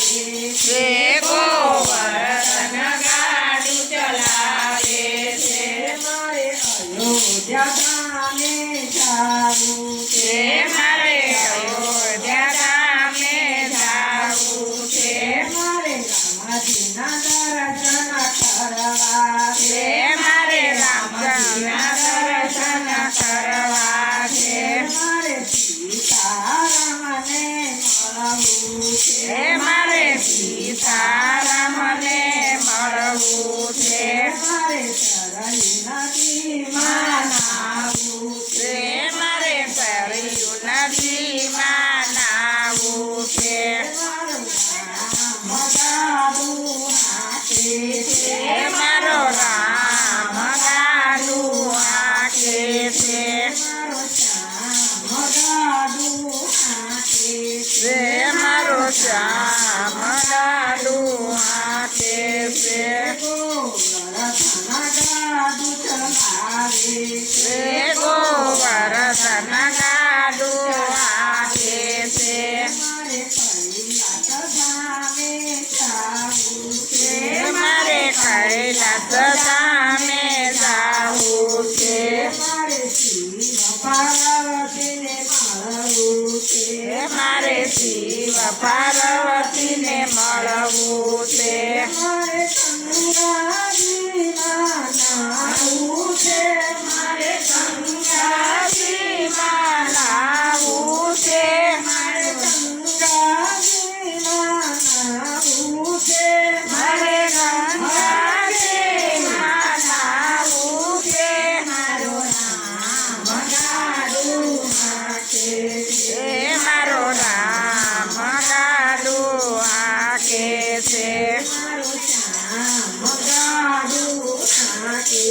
છે ગોવર્ધન ગાડું ચલાવે છે મારે અયોધ્યા ગામે જાવું છે મારે અયોધ્યા ગામે જાવું છે મારે રામાજીના દર્શન કરવા છે મારે રામજીના દર્શન કરવા છે મારે સીતારામને મળવું છે મારે સીતારામને મળવું છે મારે સરયુ નદીમાં નાવું છે મારે સરયુ નદીમાં નાવું છે મારો રામ ગાડું હાકે છે મારો શ્યામ ગાડું હાકે છે છે ગોવર્ધન ગાડું હાકે છે મારે કૈલાસ ધામે જાવું છે મારે શિવ પાર્વતીને મળવું છે મારે ગંગાજીમાં નાવું છે મારે ગંગાજીમાં નાવું છે મારો રામ ગાડું હાકે એ મારો રામ ગાડું હાકે છે મારો શ્યામ ગાડું હાકે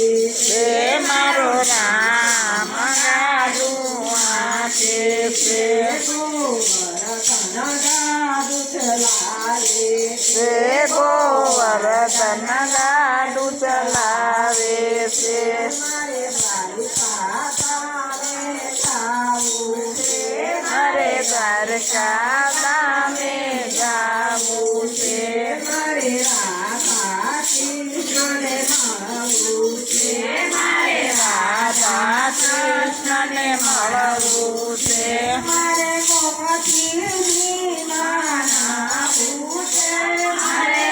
એ મારો રામ ગાડું હાકે છે ગોવર્ધન ગાડું ચલાવે છે ગોવર્ધન ગાડું ચલાવે છે મારે દ્વારિકા ગામે જાવું છે મારે દ્વારકા ધામે જાવું છે મારે રાધા કૃષ્ણને મળવું છે મારે રાધા કૃષ્ણને મળવું છે મારે ગોમતીમાં નાવું છે મારે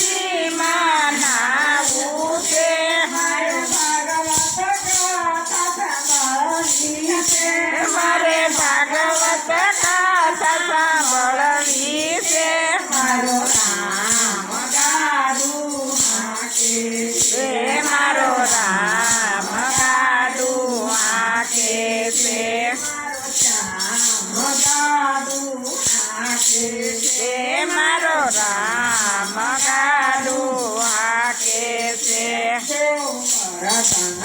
ગોમતીમાં નાવું છે મારે ભાગવત ગાથા સાંભળવી છે મારે ભાગવત કથા સાંભળવી છે મારો રામ ગાડું હાકે છે મારો રામ ગાડું હાકે છે મારો શ્યામ ગાડું હાકે છે મારો રામ ગાડું હાકે છે ગોવર્ધન